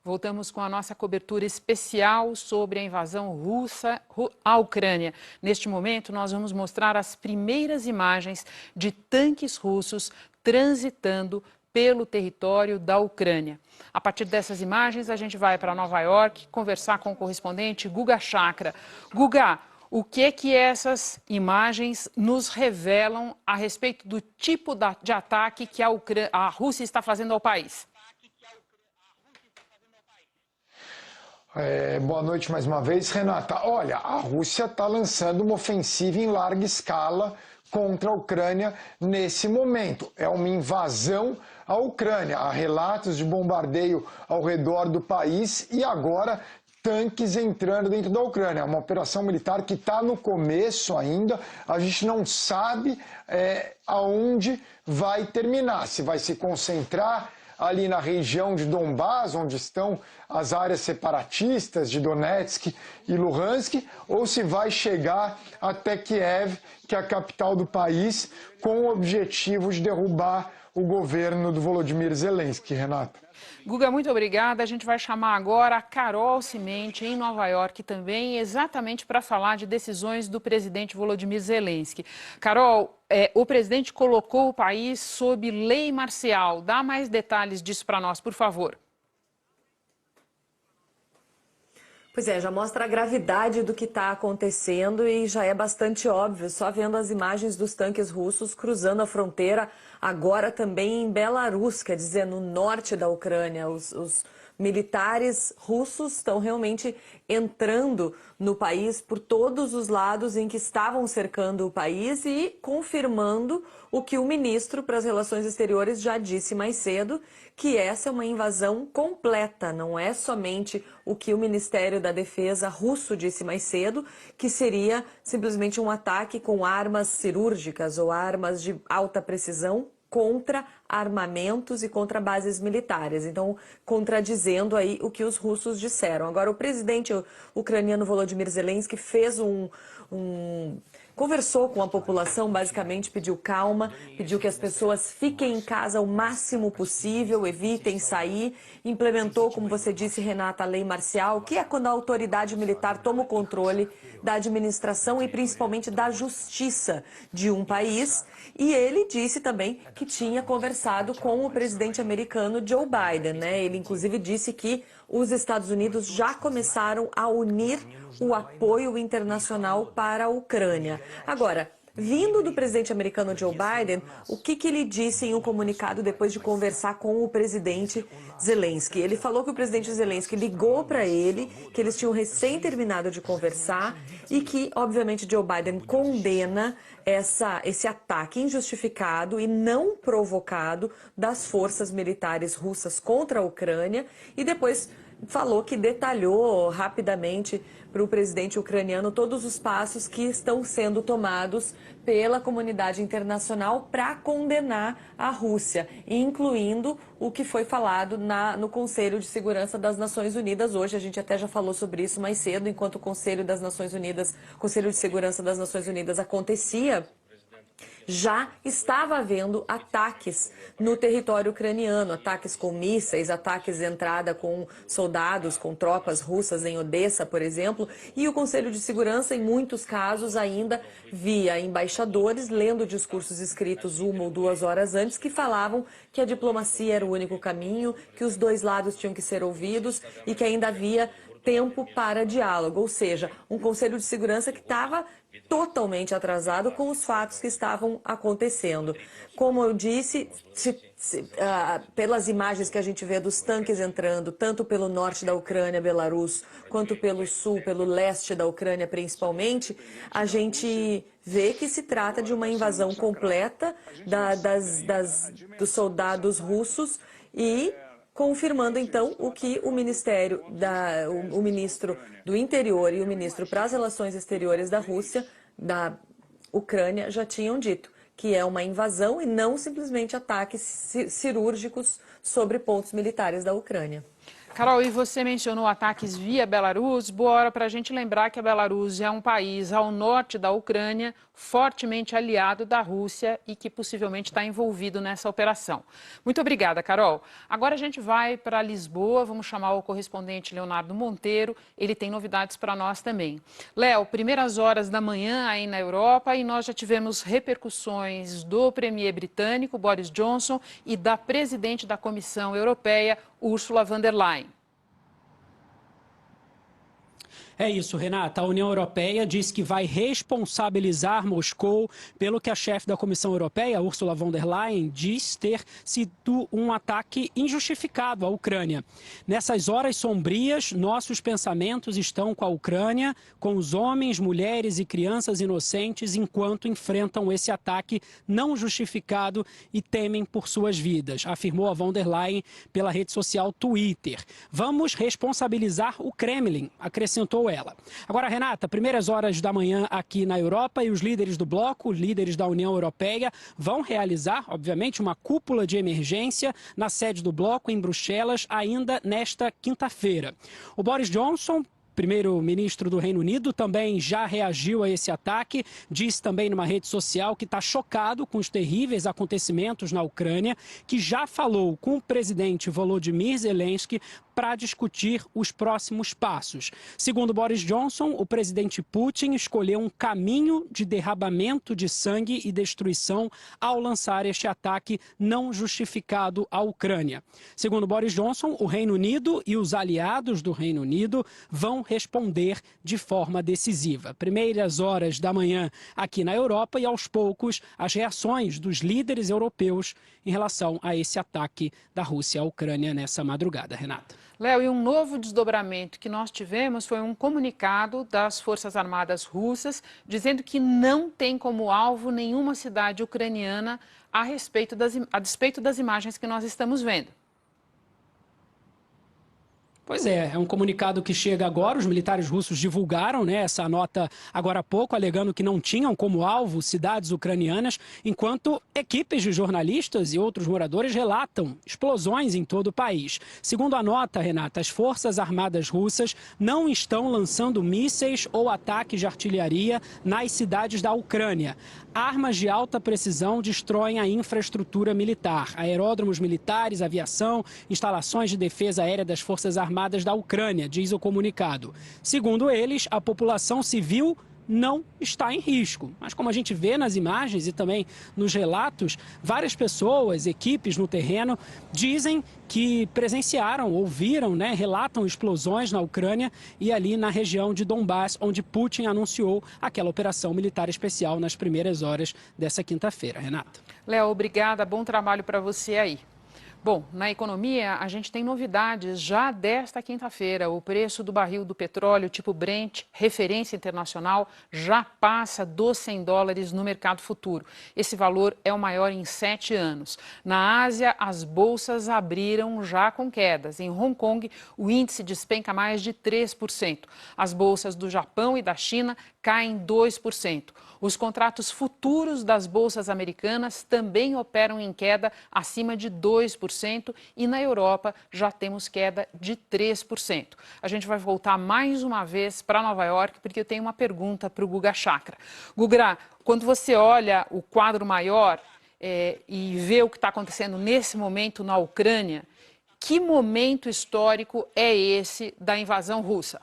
Voltamos com a nossa cobertura especial sobre a invasão russa à Ucrânia. Neste momento, nós vamos mostrar as primeiras imagens de tanques russos transitando pelo território da Ucrânia. A partir dessas imagens, a gente vai para Nova York conversar com o correspondente Guga Chakra. Guga, o que essas imagens nos revelam a respeito do tipo de ataque que a Rússia está fazendo ao país? Boa noite mais uma vez, Renata. Olha, a Rússia está lançando uma ofensiva em larga escala contra a Ucrânia nesse momento. É uma invasão à Ucrânia. Há relatos de bombardeio ao redor do país e agora tanques entrando dentro da Ucrânia. É uma operação militar que está no começo ainda. A gente não sabe aonde vai terminar, se vai se concentrar ali na região de Donbás, onde estão as áreas separatistas de Donetsk e Luhansk, ou se vai chegar até Kiev, que é a capital do país, com o objetivo de derrubar o governo do Volodymyr Zelensky, Renata. Guga, muito obrigada. A gente vai chamar agora a Carol Cimente, em Nova York também, exatamente para falar de decisões do presidente Volodymyr Zelensky. Carol, o presidente colocou o país sob lei marcial. Dá mais detalhes disso para nós, por favor. Pois é, já mostra a gravidade do que está acontecendo e já é bastante óbvio, só vendo as imagens dos tanques russos cruzando a fronteira, agora também em Belarus, quer dizer, no norte da Ucrânia. Os militares russos estão realmente entrando no país por todos os lados em que estavam cercando o país e confirmando o que o ministro para as Relações Exteriores já disse mais cedo, que essa é uma invasão completa, não é somente o que o Ministério da Defesa russo disse mais cedo, que seria simplesmente um ataque com armas cirúrgicas ou armas de alta precisão contra armamentos e contra bases militares. Então, contradizendo aí o que os russos disseram. Agora, o presidente ucraniano Volodymyr Zelensky fez conversou com a população, basicamente pediu calma, pediu que as pessoas fiquem em casa o máximo possível, evitem sair, implementou, como você disse, Renata, a lei marcial, que é quando a autoridade militar toma o controle da administração e principalmente da justiça de um país. E ele disse também que tinha conversado com o presidente americano Joe Biden, né? Ele inclusive disse que os Estados Unidos já começaram a unir o apoio internacional para a Ucrânia. Agora, vindo do presidente americano Joe Biden, o que ele disse em um comunicado depois de conversar com o presidente Zelensky? Ele falou que o presidente Zelensky ligou para ele, que eles tinham recém terminado de conversar e que, obviamente, Joe Biden condena esse ataque injustificado e não provocado das forças militares russas contra a Ucrânia e depois falou que detalhou rapidamente para o presidente ucraniano todos os passos que estão sendo tomados pela comunidade internacional para condenar a Rússia, incluindo o que foi falado no Conselho de Segurança das Nações Unidas hoje. A gente até já falou sobre isso mais cedo, enquanto o Conselho de Segurança das Nações Unidas acontecia. Já estava havendo ataques no território ucraniano, ataques com mísseis, ataques de entrada com soldados, com tropas russas em Odessa, por exemplo, e o Conselho de Segurança, em muitos casos, ainda via embaixadores lendo discursos escritos 1 ou 2 horas antes que falavam que a diplomacia era o único caminho, que os dois lados tinham que ser ouvidos e que ainda havia tempo para diálogo, ou seja, um Conselho de Segurança que estava totalmente atrasado com os fatos que estavam acontecendo. Como eu disse, pelas imagens que a gente vê dos tanques entrando, tanto pelo norte da Ucrânia, Belarus, quanto pelo sul, pelo leste da Ucrânia principalmente, a gente vê que se trata de uma invasão completa dos soldados russos e confirmando, então, o que o ministro do Interior e o ministro para as Relações Exteriores da Rússia, da Ucrânia, já tinham dito, que é uma invasão e não simplesmente ataques cirúrgicos sobre pontos militares da Ucrânia. Carol, e você mencionou ataques via Belarus. Boa hora para a gente lembrar que a Belarus é um país ao norte da Ucrânia, fortemente aliado da Rússia e que possivelmente está envolvido nessa operação. Muito obrigada, Carol. Agora a gente vai para Lisboa, vamos chamar o correspondente Leonardo Monteiro. Ele tem novidades para nós também. Léo, primeiras horas da manhã aí na Europa e nós já tivemos repercussões do premier britânico Boris Johnson e da presidente da Comissão Europeia, Ursula von der Leyen. É isso, Renata. A União Europeia diz que vai responsabilizar Moscou pelo que a chefe da Comissão Europeia, Ursula von der Leyen, diz ter sido um ataque injustificado à Ucrânia. Nessas horas sombrias, nossos pensamentos estão com a Ucrânia, com os homens, mulheres e crianças inocentes enquanto enfrentam esse ataque não justificado e temem por suas vidas, afirmou a von der Leyen pela rede social Twitter. Vamos responsabilizar o Kremlin, acrescentou ela. Agora, Renata, primeiras horas da manhã aqui na Europa e os líderes do bloco, os líderes da União Europeia, vão realizar, obviamente, uma cúpula de emergência na sede do bloco em Bruxelas ainda nesta quinta-feira. O Boris Johnson, primeiro-ministro do Reino Unido, também já reagiu a esse ataque, disse também numa rede social que está chocado com os terríveis acontecimentos na Ucrânia, que já falou com o presidente Volodymyr Zelensky para discutir os próximos passos. Segundo Boris Johnson, o presidente Putin escolheu um caminho de derramamento de sangue e destruição ao lançar este ataque não justificado à Ucrânia. Segundo Boris Johnson, o Reino Unido e os aliados do Reino Unido vão responder de forma decisiva. Primeiras horas da manhã aqui na Europa e, aos poucos, as reações dos líderes europeus em relação a esse ataque da Rússia à Ucrânia nessa madrugada. Renata. Léo, e um novo desdobramento que nós tivemos foi um comunicado das Forças Armadas russas dizendo que não tem como alvo nenhuma cidade ucraniana a despeito das imagens que nós estamos vendo. Pois é um comunicado que chega agora, os militares russos divulgaram essa nota agora há pouco, alegando que não tinham como alvo cidades ucranianas, enquanto equipes de jornalistas e outros moradores relatam explosões em todo o país. Segundo a nota, Renata, as Forças Armadas russas não estão lançando mísseis ou ataques de artilharia nas cidades da Ucrânia. Armas de alta precisão destroem a infraestrutura militar, aeródromos militares, aviação, instalações de defesa aérea das Forças Armadas da Ucrânia, diz o comunicado. Segundo eles, a população civil não está em risco. Mas como a gente vê nas imagens e também nos relatos, várias pessoas, equipes no terreno, dizem que presenciaram, ouviram, relatam explosões na Ucrânia e ali na região de Donbass, onde Putin anunciou aquela operação militar especial nas primeiras horas dessa quinta-feira. Renata. Léo, obrigada, bom trabalho para você aí. Bom, na economia, a gente tem novidades já desta quinta-feira. O preço do barril do petróleo tipo Brent, referência internacional, já passa dos $100 no mercado futuro. Esse valor é o maior em 7 anos. Na Ásia, as bolsas abriram já com quedas. Em Hong Kong, o índice despenca mais de 3%. As bolsas do Japão e da China caem 2%. Os contratos futuros das bolsas americanas também operam em queda acima de 2% e na Europa já temos queda de 3%. A gente vai voltar mais uma vez para Nova York porque eu tenho uma pergunta para o Guga Chakra. Guga, quando você olha o quadro maior e vê o que está acontecendo nesse momento na Ucrânia, que momento histórico é esse da invasão russa?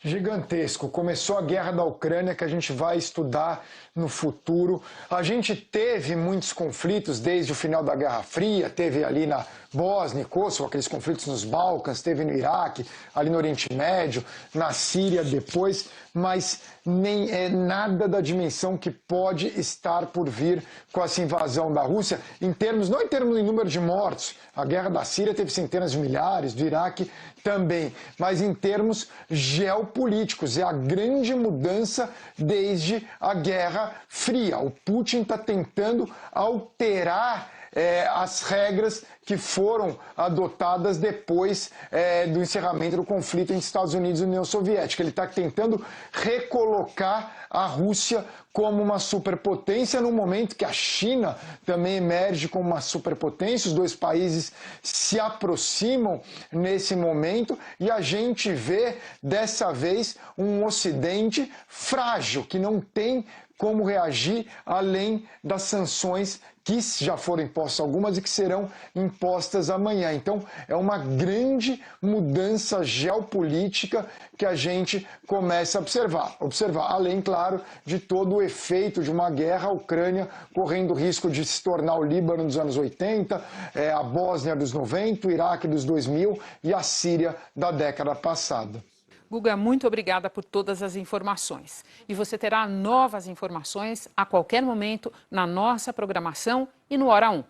Gigantesco. Começou a guerra da Ucrânia, que a gente vai estudar no futuro. A gente teve muitos conflitos desde o final da Guerra Fria, teve ali na Bósnia e Kosovo, aqueles conflitos nos Balcãs, teve no Iraque, ali no Oriente Médio, na Síria depois, mas nem é nada da dimensão que pode estar por vir com essa invasão da Rússia, não em termos de número de mortos. A guerra da Síria teve centenas de milhares, do Iraque também, mas em termos geopolíticos. É a grande mudança desde a guerra Guerra Fria. O Putin está tentando alterar as regras que foram adotadas depois do encerramento do conflito entre Estados Unidos e União Soviética. Ele está tentando recolocar a Rússia como uma superpotência no momento que a China também emerge como uma superpotência. Os dois países se aproximam nesse momento e a gente vê dessa vez um Ocidente frágil, que não tem como reagir além das sanções que já foram impostas algumas e que serão impostas amanhã. Então, é uma grande mudança geopolítica que a gente começa a observar. Além, claro, de todo o efeito de uma guerra, a Ucrânia correndo risco de se tornar o Líbano dos anos 80, a Bósnia dos 90, o Iraque dos 2000 e a Síria da década passada. Guga, muito obrigada por todas as informações. E você terá novas informações a qualquer momento na nossa programação e no Hora 1.